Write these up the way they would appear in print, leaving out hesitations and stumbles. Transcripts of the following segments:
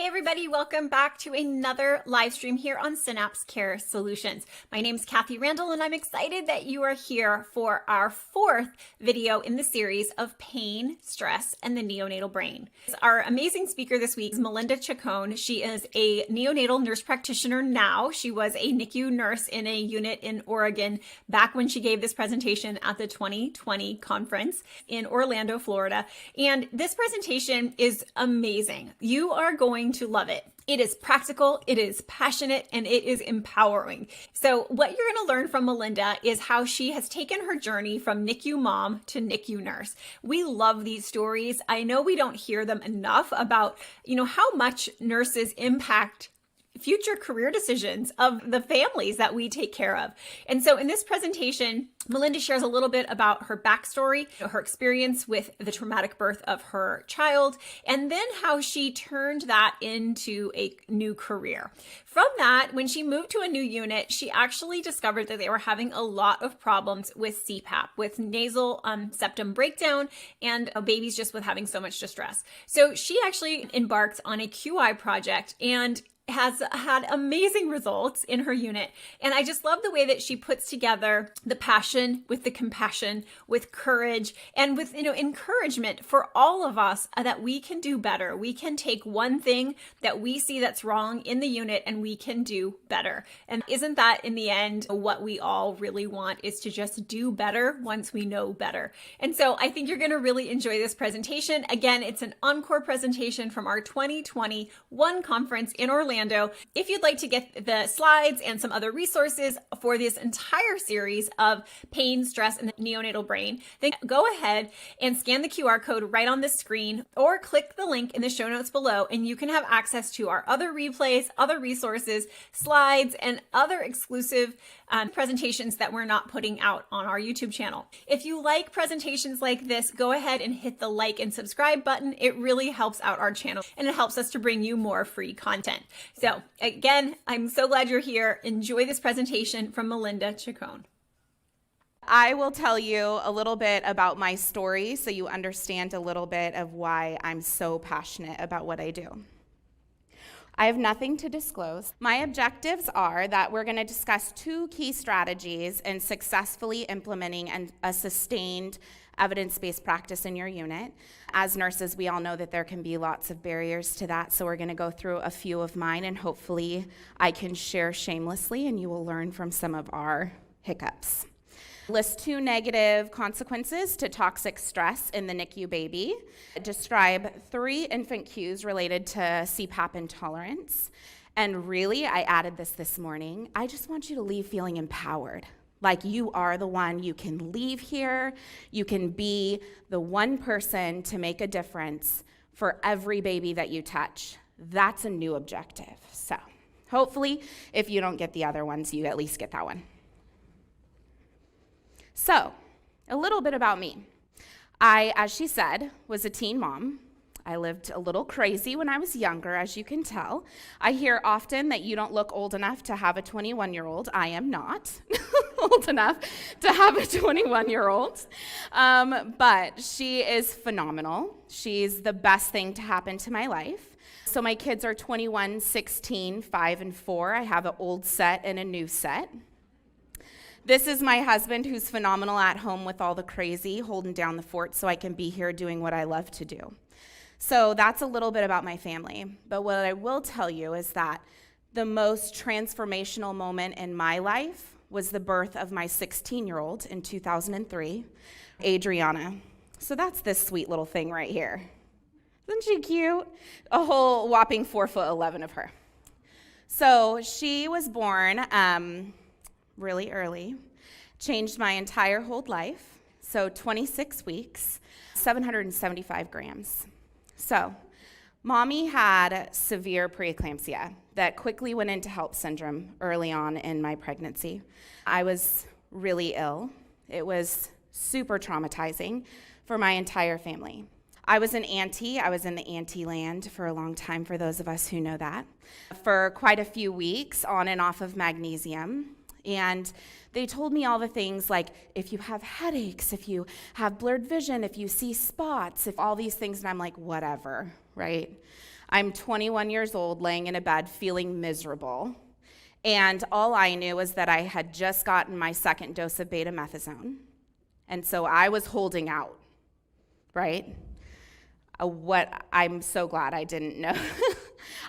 Hey everybody, welcome back to another live stream here on Synapse Care Solutions. My name is Kathy Randall and I'm excited that you are here for our fourth video in the series of pain, stress, and the neonatal brain. Our amazing speaker this week is Melinda Chacon. She is a neonatal nurse practitioner now. She was a NICU nurse in a unit in Oregon back when she gave this presentation at the 2020 conference in Orlando, Florida. And this presentation is amazing. You are going to love it. It is practical, it is passionate, and it is empowering. So what you're going to learn from Melinda is how she has taken her journey from NICU mom to NICU nurse. We love these stories. I know we don't hear them enough about, how much nurses impact future career decisions of the families that we take care of. And so in this presentation, Melinda shares a little bit about her backstory, her experience with the traumatic birth of her child, and then how she turned that into a new career. From that, when she moved to a new unit, she actually discovered that they were having a lot of problems with CPAP, with nasal septum breakdown, and babies just with having so much distress. So she actually embarked on a QI project and has had amazing results in her unit. And I just love the way that she puts together the passion with the compassion, with courage, and with, encouragement for all of us that we can do better. We can take one thing that we see that's wrong in the unit and we can do better. And isn't that in the end what we all really want, is to just do better once we know better. And so I think you're going to really enjoy this presentation. Again, it's an encore presentation from our 2020 ONE conference in Orlando. If you'd like to get the slides and some other resources for this entire series of pain, stress, and the neonatal brain, then go ahead and scan the QR code right on the screen or click the link in the show notes below, and you can have access to our other replays, other resources, slides, and other exclusive presentations that we're not putting out on our YouTube channel. If you like presentations like this, go ahead and hit the like and subscribe button. It really helps out our channel and it helps us to bring you more free content. So again, I'm so glad you're here. Enjoy this presentation from Melinda Chacon. I will tell you a little bit about my story so you understand a little bit of why I'm so passionate about what I do. I have nothing to disclose. My objectives are that we're going to discuss two key strategies in successfully implementing a sustained evidence-based practice in your unit. As nurses, we all know that there can be lots of barriers to that, so we're going to go through a few of mine, and hopefully I can share shamelessly and you will learn from some of our hiccups. List 2 negative consequences to toxic stress in the NICU baby. Describe 3 infant cues related to CPAP intolerance. And really, I added this morning. I just want you to leave feeling empowered. Like you are the one. You can leave here. You can be the one person to make a difference for every baby that you touch. That's a new objective. So hopefully, if you don't get the other ones, you at least get that one. So, a little bit about me. I, as she said, was a teen mom. I lived a little crazy when I was younger, as you can tell. I hear often that you don't look old enough to have a 21-year-old. I am not old enough to have a 21-year-old. But she is phenomenal. She's the best thing to happen to my life. So my kids are 21, 16, 5, and 4. I have an old set and a new set. This is my husband, who's phenomenal at home with all the crazy, holding down the fort so I can be here doing what I love to do. So that's a little bit about my family. But what I will tell you is that the most transformational moment in my life was the birth of my 16-year-old in 2003, Adriana. So that's this sweet little thing right here. Isn't she cute? A whole whopping 4'11" of her. So she was born really early, changed my entire whole life. So 26 weeks, 775 grams. So mommy had severe preeclampsia that quickly went into HELP syndrome early on in my pregnancy. I was really ill. It was super traumatizing for my entire family. I was an auntie. I was in the auntie land for a long time, for those of us who know that, for quite a few weeks on and off of magnesium. And they told me all the things like, if you have headaches, if you have blurred vision, if you see spots, if all these things, and I'm like, whatever, right? I'm 21 years old, laying in a bed, feeling miserable. And all I knew was that I had just gotten my second dose of betamethasone. And so I was holding out, right? What I'm so glad I didn't know.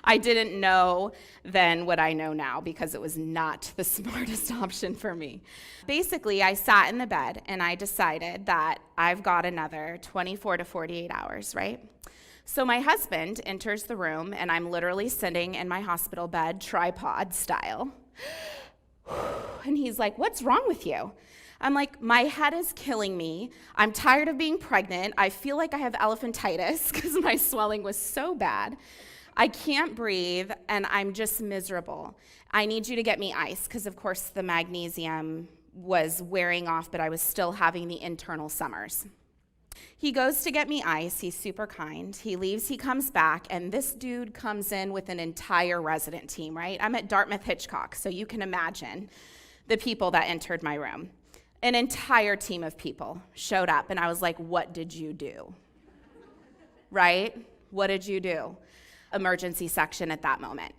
I didn't know then what I know now, because it was not the smartest option for me. Basically, I sat in the bed and I decided that I've got another 24 to 48 hours, right? So my husband enters the room and I'm literally sitting in my hospital bed, tripod style. And he's like, "What's wrong with you?" I'm like, "My head is killing me. I'm tired of being pregnant. I feel like I have elephantitis because my swelling was so bad. I can't breathe, and I'm just miserable. I need you to get me ice," because, of course, the magnesium was wearing off, but I was still having the internal summers. He goes to get me ice. He's super kind. He leaves. He comes back, and this dude comes in with an entire resident team, right? I'm at Dartmouth-Hitchcock, so you can imagine the people that entered my room. An entire team of people showed up, and I was like, "What did you do?" Right? What did you do? Emergency section at that moment,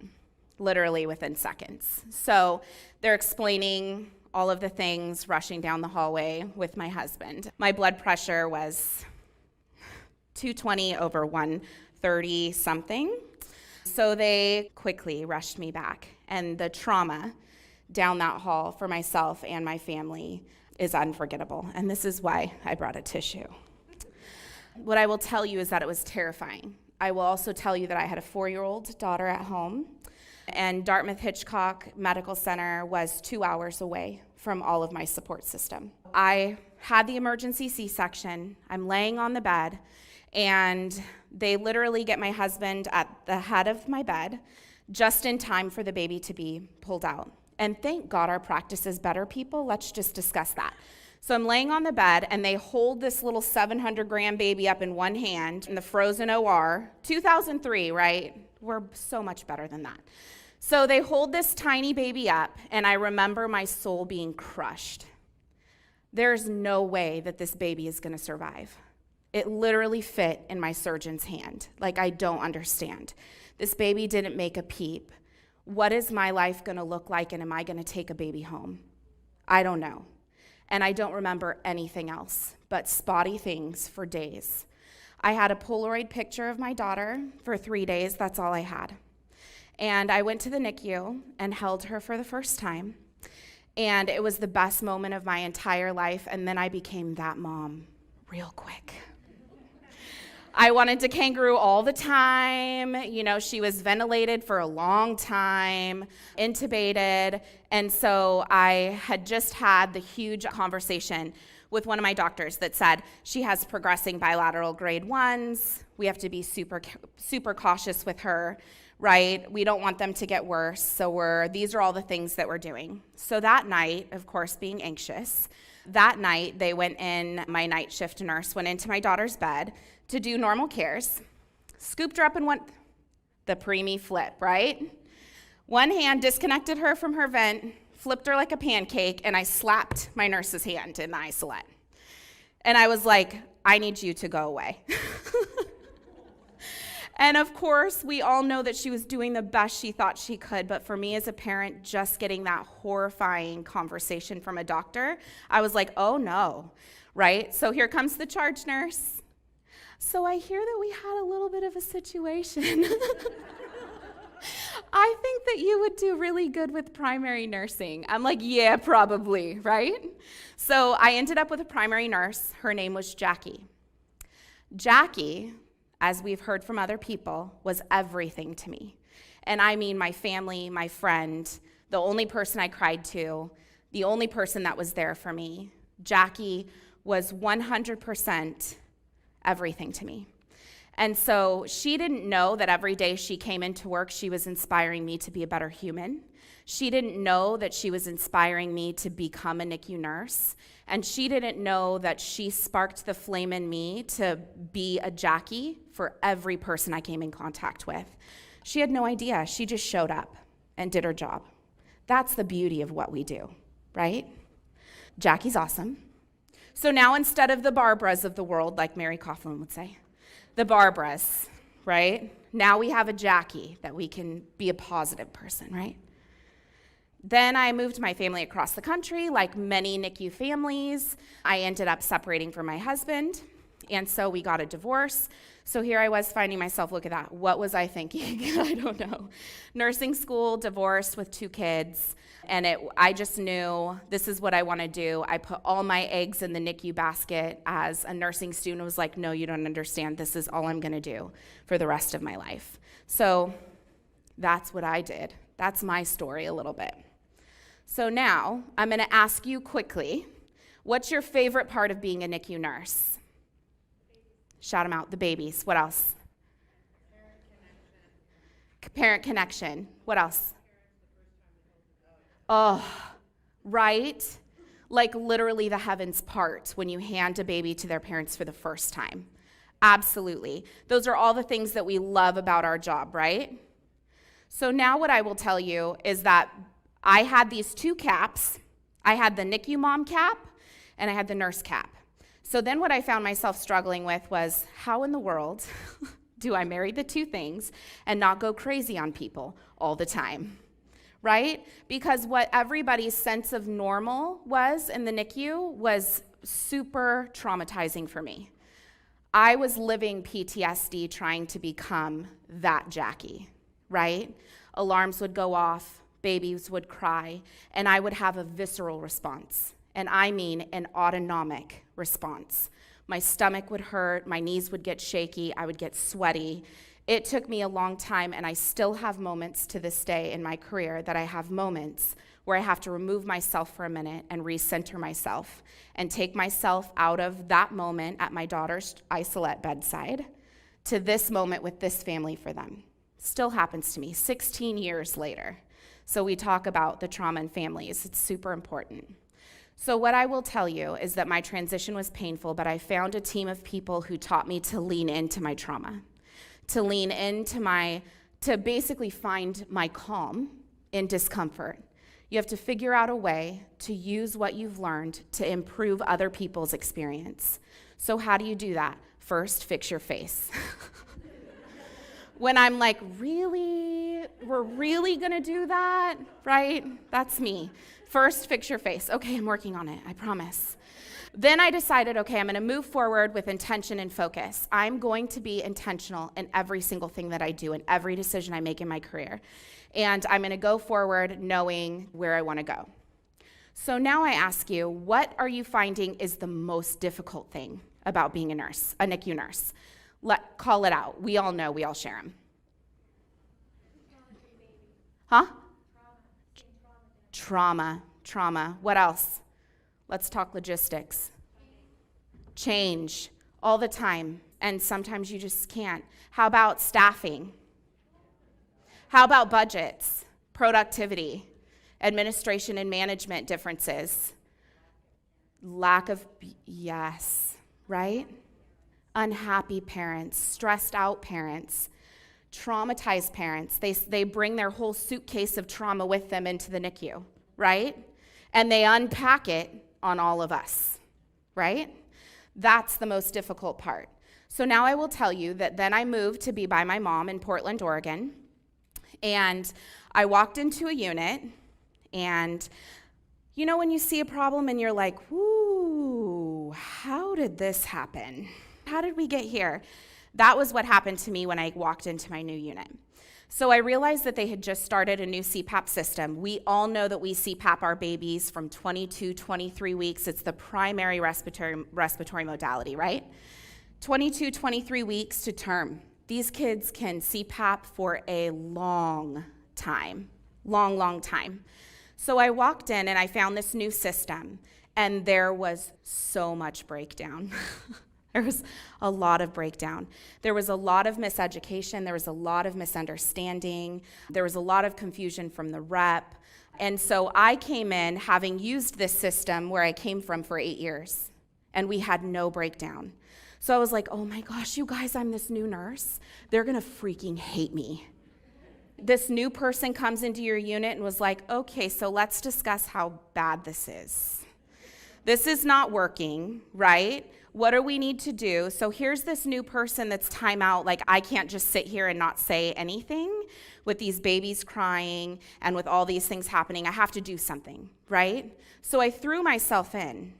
literally within seconds. So they're explaining all of the things, rushing down the hallway with my husband. My blood pressure was 220 over 130 something. So they quickly rushed me back. And the trauma down that hall for myself and my family is unforgettable. And this is why I brought a tissue. What I will tell you is that it was terrifying. I will also tell you that I had a 4-year-old daughter at home, and Dartmouth-Hitchcock Medical Center was 2 hours away from all of my support system. I had the emergency C-section. I'm laying on the bed, and they literally get my husband at the head of my bed just in time for the baby to be pulled out. And thank God our practice is better, people. Let's just discuss that. So I'm laying on the bed, and they hold this little 700-gram baby up in one hand in the frozen OR. 2003, right? We're so much better than that. So they hold this tiny baby up, and I remember my soul being crushed. There's no way that this baby is going to survive. It literally fit in my surgeon's hand. Like, I don't understand. This baby didn't make a peep. What is my life going to look like, and am I going to take a baby home? I don't know. And I don't remember anything else but spotty things for days. I had a Polaroid picture of my daughter for 3 days. That's all I had. And I went to the NICU and held her for the first time. And it was the best moment of my entire life. And then I became that mom real quick. I wanted to kangaroo all the time. You know, she was ventilated for a long time, intubated. And so I had just had the huge conversation with one of my doctors that said she has progressing bilateral grade 1s. We have to be super cautious with her, right? We don't want them to get worse. So these are all the things that we're doing. So that night, of course, being anxious, that night they went in, my night shift nurse went into my daughter's bed to do normal cares, scooped her up and went the preemie flip, right? One hand disconnected her from her vent, flipped her like a pancake, and I slapped my nurse's hand in the isolette. And I was like, "I need you to go away." And of course, we all know that she was doing the best she thought she could, but for me as a parent, just getting that horrifying conversation from a doctor, I was like, oh no, right? So here comes the charge nurse. "So I hear that we had a little bit of a situation. I think that you would do really good with primary nursing." I'm like, "Yeah, probably," right? So I ended up with a primary nurse. Her name was Jackie. Jackie, as we've heard from other people, was everything to me. And I mean my family, my friend, the only person I cried to, the only person that was there for me. Jackie was 100% everything to me. And so she didn't know that every day she came into work, she was inspiring me to be a better human. She didn't know that she was inspiring me to become a NICU nurse. And she didn't know that she sparked the flame in me to be a Jackie for every person I came in contact with. She had no idea. She just showed up and did her job. That's the beauty of what we do, right? Jackie's awesome. So now instead of the Barbaras of the world, like Mary Coughlin would say, the Barbaras, right? Now we have a Jackie that we can be a positive person, right? Then I moved my family across the country. Like many NICU families, I ended up separating from my husband, and so we got a divorce. So here I was finding myself, look at that. What was I thinking? I don't know. Nursing school, divorced with 2 kids, and I just knew this is what I want to do. I put all my eggs in the NICU basket as a nursing student. I was like, no, you don't understand. This is all I'm going to do for the rest of my life. So that's what I did. That's my story a little bit. So now I'm going to ask you quickly, what's your favorite part of being a NICU nurse? Shout them out. The babies. What else? Parent connection. What else? Oh, right? Like literally the heavens part when you hand a baby to their parents for the first time. Absolutely. Those are all the things that we love about our job, right? So now what I will tell you is that I had these 2 caps. I had the NICU mom cap and I had the nurse cap. So then what I found myself struggling with was, how in the world do I marry the 2 things and not go crazy on people all the time, right? Because what everybody's sense of normal was in the NICU was super traumatizing for me. I was living PTSD trying to become that Jackie, right? Alarms would go off, babies would cry, and I would have a visceral response. And I mean an autonomic response. My stomach would hurt, my knees would get shaky, I would get sweaty. It took me a long time, and I still have moments to this day in my career that I have moments where I have to remove myself for a minute and recenter myself and take myself out of that moment at my daughter's isolate bedside to this moment with this family for them. Still happens to me 16 years later. So we talk about the trauma in families. It's super important. So what I will tell you is that my transition was painful, but I found a team of people who taught me to lean into my trauma, to lean into to basically find my calm in discomfort. You have to figure out a way to use what you've learned to improve other people's experience. So how do you do that? First, fix your face. When I'm like, really? We're really gonna do that? Right? That's me. First, fix your face. Okay, I'm working on it, I promise. Then I decided, okay, I'm gonna move forward with intention and focus. I'm going to be intentional in every single thing that I do, in every decision I make in my career. And I'm gonna go forward knowing where I wanna go. So now I ask you, what are you finding is the most difficult thing about being a nurse, a NICU nurse? Call it out. We all know, we all share them. Huh? Trauma. What else? Let's talk logistics. Change all the time, and sometimes you just can't. How about staffing? How about budgets, productivity, administration and management differences? Yes, right? Unhappy parents, stressed out parents, traumatized parents. They bring their whole suitcase of trauma with them into the NICU, right? And they unpack it on all of us, right? That's the most difficult part. So now I will tell you that then I moved to be by my mom in Portland, Oregon, and I walked into a unit, and you know when you see a problem and you're like, whoo, how did this happen? How did we get here? That was what happened to me when I walked into my new unit. So I realized that they had just started a new CPAP system. We all know that we CPAP our babies from 22, 23 weeks. It's the primary respiratory modality, right? 22, 23 weeks to term. These kids can CPAP for a long time, long time. So I walked in and I found this new system, and there was so much breakdown. There was a lot of breakdown. There was a lot of miseducation. There was a lot of misunderstanding. There was a lot of confusion from the rep. And so I came in having used this system where I came from for 8 years, and we had no breakdown. So I was like, oh my gosh, you guys, I'm this new nurse. They're gonna freaking hate me. This new person comes into your unit and was like, okay, so let's discuss how bad this is. This is not working, right? What do we need to do? So here's this new person that's timeout. Like, I can't just sit here and not say anything with these babies crying and with all these things happening. I have to do something, right? So I threw myself in,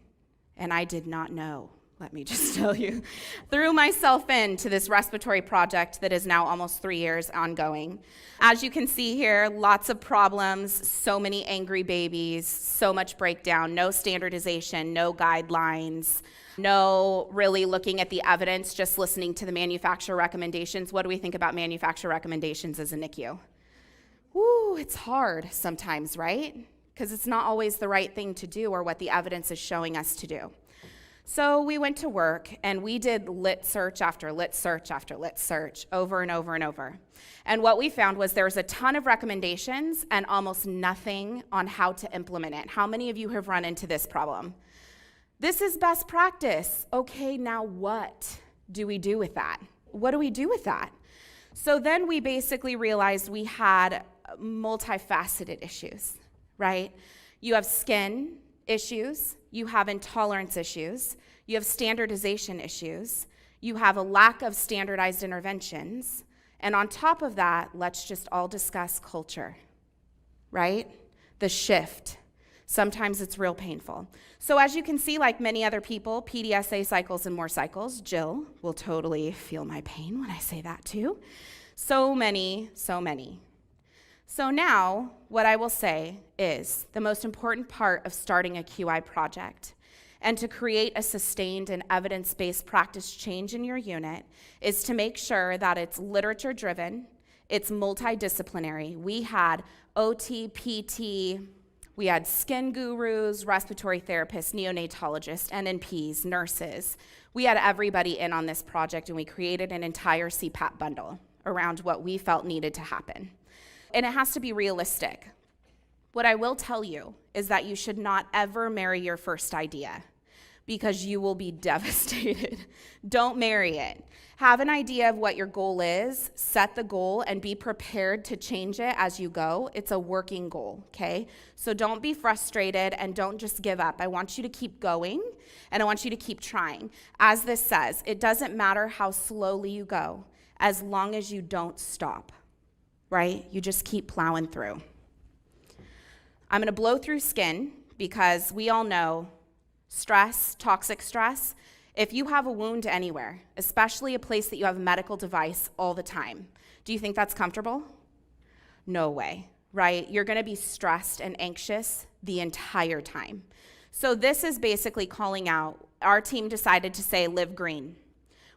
and I did not know. Let me just tell you, threw myself into this respiratory project that is now almost 3 years ongoing. As you can see here, lots of problems, so many angry babies, so much breakdown, no standardization, no guidelines, no really looking at the evidence, just listening to the manufacturer recommendations. What do we think about manufacturer recommendations as a NICU? Woo, it's hard sometimes, right? Because it's not always the right thing to do or what the evidence is showing us to do. So we went to work, and we did lit search after lit search after lit search over and over and over. And what we found was there was a ton of recommendations and almost nothing on how to implement it. How many of you have run into this problem? This is best practice. Okay, now what do we do with that? What do we do with that? So then we basically realized we had multifaceted issues, right? You have skin issues, you have intolerance issues, you have standardization issues, you have a lack of standardized interventions, and on top of that, let's just all discuss culture, right? The shift. Sometimes it's real painful. So as you can see, like many other people, PDSA cycles and more cycles. Jill will totally feel my pain when I say that too. So many, so many. So now, what I will say is the most important part of starting a QI project and to create a sustained and evidence-based practice change in your unit is to make sure that it's literature-driven, it's multidisciplinary. We had OT, PT, we had skin gurus, respiratory therapists, neonatologists, NNPs, nurses. We had everybody in on this project, and we created an entire CPAP bundle around what we felt needed to happen. And it has to be realistic. What I will tell you is that you should not ever marry your first idea because you will be devastated. Don't marry it. Have an idea of what your goal is, set the goal, and be prepared to change it as you go. It's a working goal, okay? So don't be frustrated and don't just give up. I want you to keep going, and I want you to keep trying. As this says, it doesn't matter how slowly you go as long as you don't stop. Right? You just keep plowing through. I'm going to blow through skin because we all know stress, toxic stress, if you have a wound anywhere, especially a place that you have a medical device all the time, do you think that's comfortable? No way, right? You're going to be stressed and anxious the entire time. So this is basically calling out, our team decided to say live green.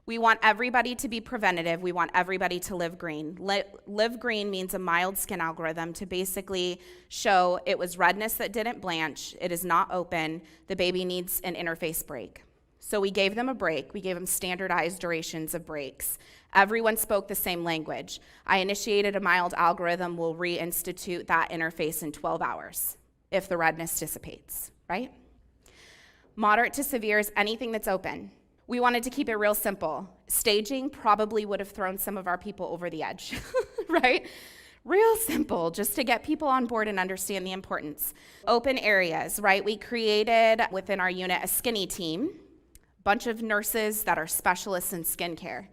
We want everybody to be preventative. We want everybody to live green. Live green means a mild skin algorithm to basically show it was redness that didn't blanch. It is not open. The baby needs an interface break. So we gave them a break. We gave them standardized durations of breaks. Everyone spoke the same language. I initiated a mild algorithm. We'll reinstitute that interface in 12 hours if the redness dissipates, right? Moderate to severe is anything that's open. We wanted to keep it real simple. Staging probably would have thrown some of our people over the edge, right? Real simple, just to get people on board and understand the importance. Open areas, right? We created within our unit a skinny team, bunch of nurses that are specialists in skincare.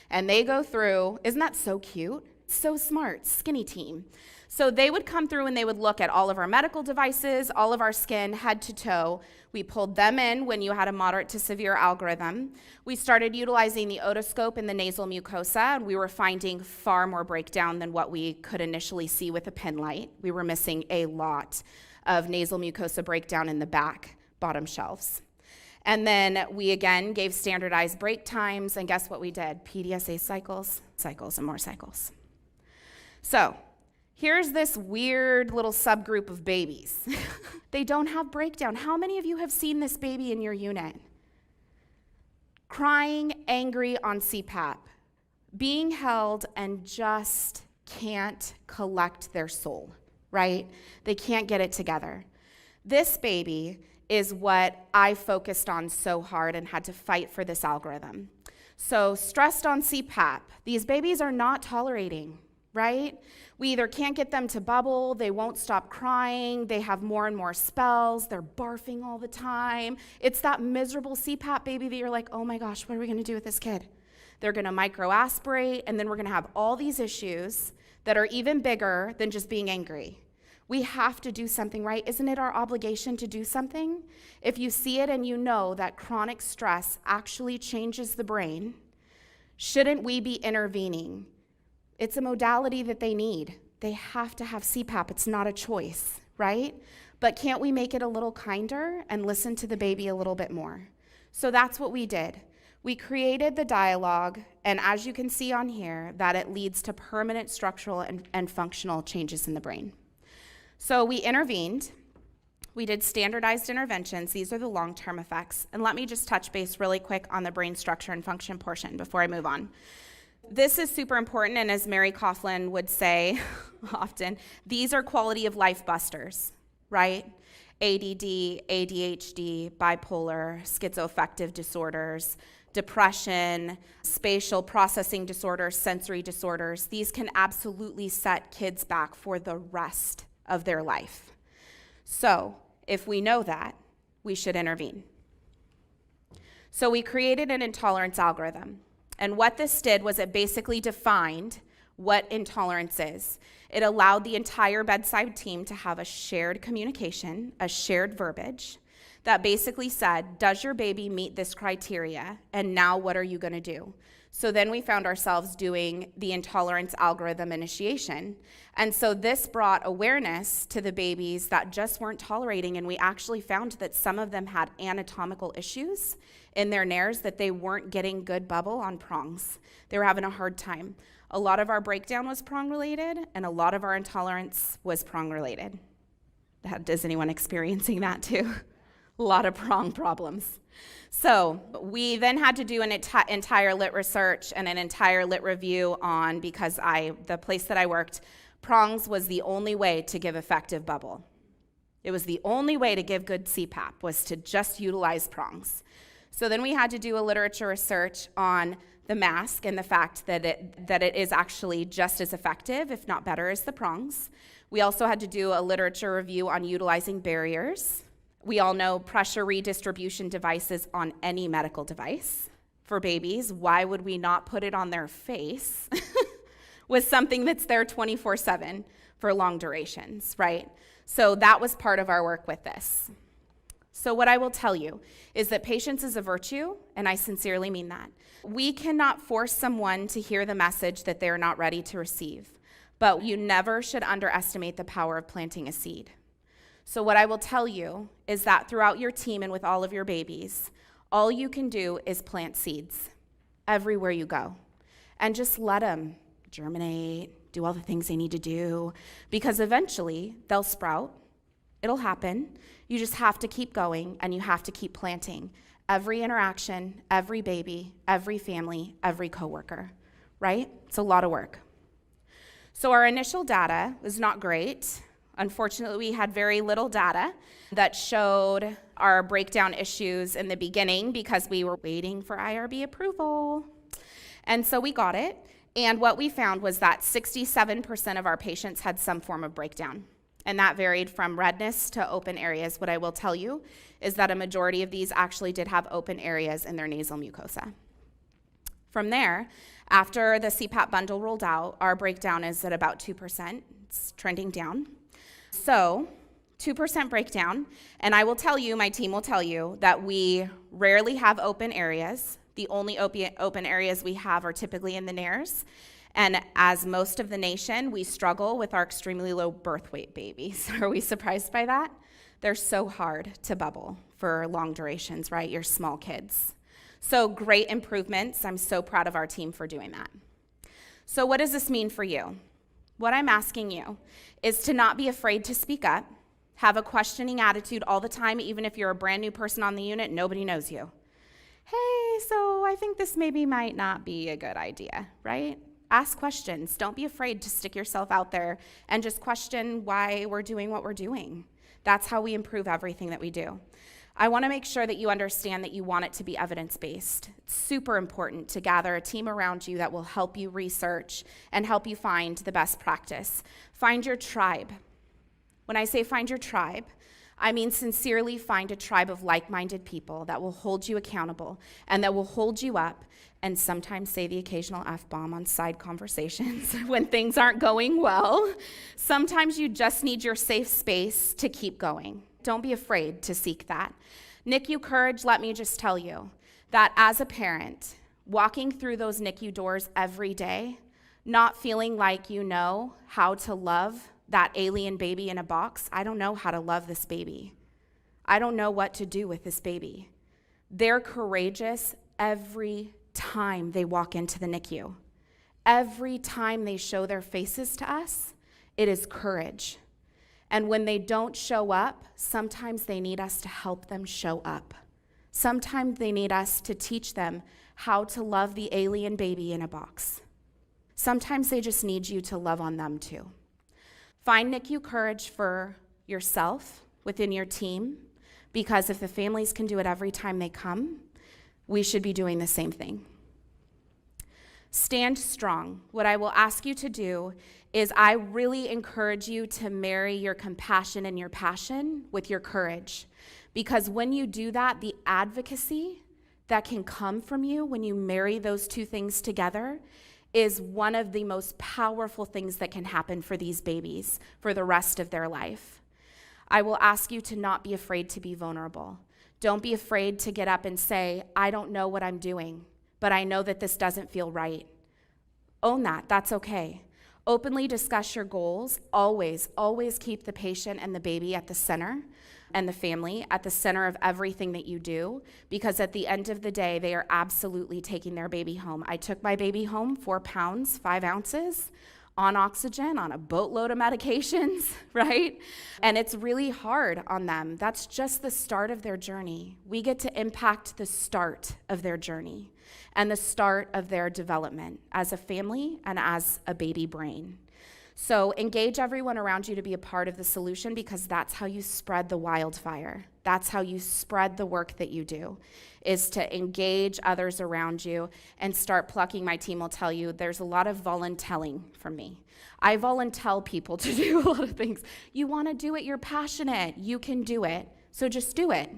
And they go through, isn't that so cute? So smart, skinny team. So they would come through and they would look at all of our medical devices, all of our skin, head to toe. We pulled them in when you had a moderate to severe algorithm. We started utilizing the otoscope in the nasal mucosa, and we were finding far more breakdown than what we could initially see with a pin light. We were missing a lot of nasal mucosa breakdown in the back bottom shelves. And then we again gave standardized break times, and guess what we did? PDSA cycles, and more cycles. So here's this weird little subgroup of babies. They don't have breakdown. How many of you have seen this baby in your unit? Crying, angry on CPAP, being held and just can't collect their soul, right? They can't get it together. This baby is what I focused on so hard and had to fight for, this algorithm. So stressed on CPAP, these babies are not tolerating. right? We either can't get them to bubble, they won't stop crying, they have more and more spells, they're barfing all the time. It's that miserable CPAP baby that you're like, oh my gosh, what are we gonna do with this kid? They're gonna microaspirate, and then we're gonna have all these issues that are even bigger than just being angry. We have to do something, right? Isn't it our obligation to do something? If you see it and you know that chronic stress actually changes the brain, shouldn't we be intervening? It's a modality that they need. They have to have CPAP. It's not a choice, right? But can't we make it a little kinder and listen to the baby a little bit more? So that's what we did. We created the dialogue, and as you can see on here, that it leads to permanent structural and functional changes in the brain. So we intervened. We did standardized interventions. These are the long-term effects. And let me just touch base really quick on the brain structure and function portion before I move on. This is super important, and as Mary Coughlin would say often, these are quality of life busters, right? ADD, ADHD, bipolar, schizoaffective disorders, depression, spatial processing disorders, sensory disorders. These can absolutely set kids back for the rest of their life. So if we know that, we should intervene. So we created an intolerance algorithm. And what this did was it basically defined what intolerance is. It allowed the entire bedside team to have a shared communication, a shared verbiage that basically said, does your baby meet this criteria? And now what are you going to do? So then we found ourselves doing the intolerance algorithm initiation. And so this brought awareness to the babies that just weren't tolerating, and we actually found that some of them had anatomical issues in their nares, that they weren't getting good bubble on prongs. They were having a hard time. A lot of our breakdown was prong related, and a lot of our intolerance was prong related. Is anyone experiencing that too? A lot of prong problems. So we then had to do an entire lit research and an entire lit review on, because the place that I worked, prongs was the only way to give effective bubble. It was the only way to give good CPAP, was to just utilize prongs. So then we had to do a literature research on the mask and the fact that it is actually just as effective, if not better, as the prongs. We also had to do a literature review on utilizing barriers. We all know pressure redistribution devices on any medical device for babies. Why would we not put it on their face with something that's there 24/7 for long durations, right? So that was part of our work with this. So what I will tell you is that patience is a virtue, and I sincerely mean that. We cannot force someone to hear the message that they're not ready to receive, but you never should underestimate the power of planting a seed. So what I will tell you is that throughout your team and with all of your babies, all you can do is plant seeds everywhere you go, and just let them germinate, do all the things they need to do, because eventually they'll sprout. It'll happen. You just have to keep going, and you have to keep planting every interaction, every baby, every family, every coworker, right? It's a lot of work. So our initial data was not great. Unfortunately, we had very little data that showed our breakdown issues in the beginning because we were waiting for IRB approval. And so we got it. And what we found was that 67% of our patients had some form of breakdown. And that varied from redness to open areas. What I will tell you is that a majority of these actually did have open areas in their nasal mucosa. From there, after the CPAP bundle rolled out, our breakdown is at about 2%. It's trending down. So 2% breakdown, and I will tell you, my team will tell you, that we rarely have open areas. The only open areas we have are typically in the nares. And as most of the nation, we struggle with our extremely low birth weight babies. Are we surprised by that? They're so hard to bubble for long durations, right? You're small kids. So great improvements. I'm so proud of our team for doing that. So what does this mean for you? What I'm asking you is to not be afraid to speak up, have a questioning attitude all the time, even if you're a brand new person on the unit, nobody knows you. Hey, so I think this maybe might not be a good idea, right? Ask questions. Don't be afraid to stick yourself out there and just question why we're doing what we're doing. That's how we improve everything that we do. I want to make sure that you understand that you want it to be evidence-based. It's super important to gather a team around you that will help you research and help you find the best practice. Find your tribe. When I say find your tribe, I mean sincerely find a tribe of like-minded people that will hold you accountable and that will hold you up and sometimes say the occasional F-bomb on side conversations when things aren't going well. Sometimes you just need your safe space to keep going. Don't be afraid to seek that. NICU Courage, let me just tell you that as a parent, walking through those NICU doors every day, not feeling like you know how to love that alien baby in a box, I don't know how to love this baby. I don't know what to do with this baby. They're courageous every time they walk into the NICU. Every time they show their faces to us, it is courage. And when they don't show up, sometimes they need us to help them show up. Sometimes they need us to teach them how to love the alien baby in a box. Sometimes they just need you to love on them too. Find NICU Courage for yourself within your team, because if the families can do it every time they come, we should be doing the same thing. Stand strong. What I will ask you to do is I really encourage you to marry your compassion and your passion with your courage. Because when you do that, the advocacy that can come from you when you marry those two things together is one of the most powerful things that can happen for these babies for the rest of their life. I will ask you to not be afraid to be vulnerable. Don't be afraid to get up and say, I don't know what I'm doing, but I know that this doesn't feel right. Own that. That's okay. Openly discuss your goals. Always, always keep the patient and the baby at the center and the family at the center of everything that you do, because at the end of the day, they are absolutely taking their baby home. I took my baby home 4 pounds, 5 ounces on oxygen, on a boatload of medications, right? And it's really hard on them. That's just the start of their journey. We get to impact the start of their journey and the start of their development as a family and as a baby brain. So engage everyone around you to be a part of the solution, because that's how you spread the wildfire. That's how you spread the work that you do, is to engage others around you and start plucking. My team will tell you there's a lot of voluntelling from me. I volunteer people to do a lot of things. You want to do it, you're passionate, you can do it, so just do it.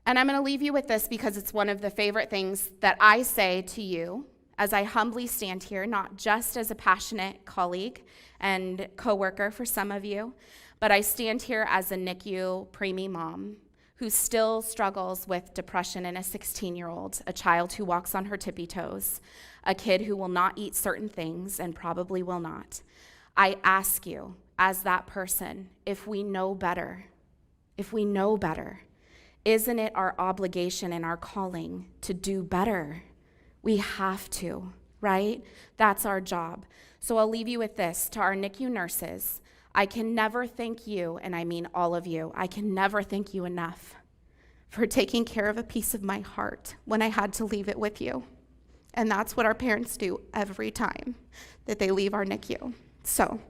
And I'm going to leave you with this because it's one of the favorite things that I say to you as I humbly stand here, not just as a passionate colleague and coworker for some of you, but I stand here as a NICU preemie mom who still struggles with depression in a 16-year-old, a child who walks on her tippy toes, a kid who will not eat certain things and probably will not. I ask you, as that person, if we know better, isn't it our obligation and our calling to do better? We have to, right? That's our job. So I'll leave you with this. To our NICU nurses, I can never thank you, and I mean all of you, I can never thank you enough for taking care of a piece of my heart when I had to leave it with you. And that's what our parents do every time that they leave our NICU. So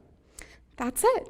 that's it.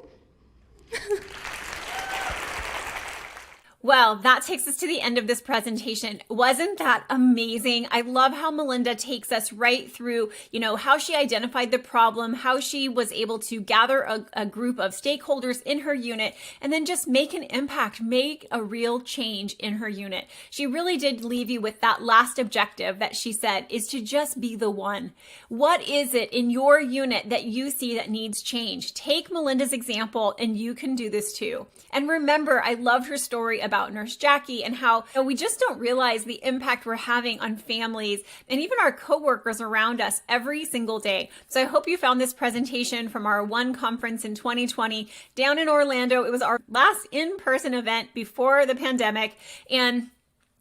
Well, that takes us to the end of this presentation. Wasn't that amazing? I love how Melinda takes us right through, how she identified the problem, how she was able to gather a group of stakeholders in her unit, and then just make an impact, make a real change in her unit. She really did leave you with that last objective that she said is to just be the one. What is it in your unit that you see that needs change? Take Melinda's example and you can do this too. And remember, I loved her story about Nurse Jackie and how we just don't realize the impact we're having on families and even our coworkers around us every single day. So I hope you found this presentation from our ONE conference in 2020 down in Orlando. It was our last in-person event before the pandemic, and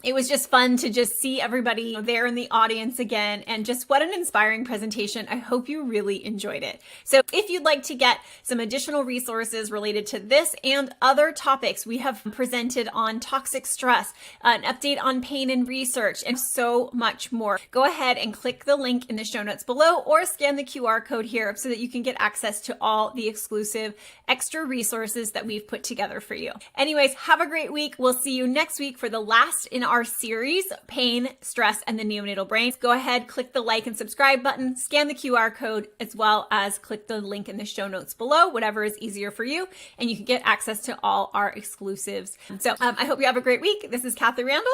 It was just fun to just see everybody there in the audience again, and just what an inspiring presentation. I hope you really enjoyed it. So if you'd like to get some additional resources related to this and other topics we have presented on toxic stress, an update on pain and research, and so much more, go ahead and click the link in the show notes below or scan the QR code here so that you can get access to all the exclusive extra resources that we've put together for you. Anyways, have a great week. We'll see you next week for the last in our series, Pain, Stress, and the Neonatal Brain. Go ahead, click the like and subscribe button, scan the QR code, as well as click the link in the show notes below, whatever is easier for you, and you can get access to all our exclusives. So I hope you have a great week. This is Kathy Randall.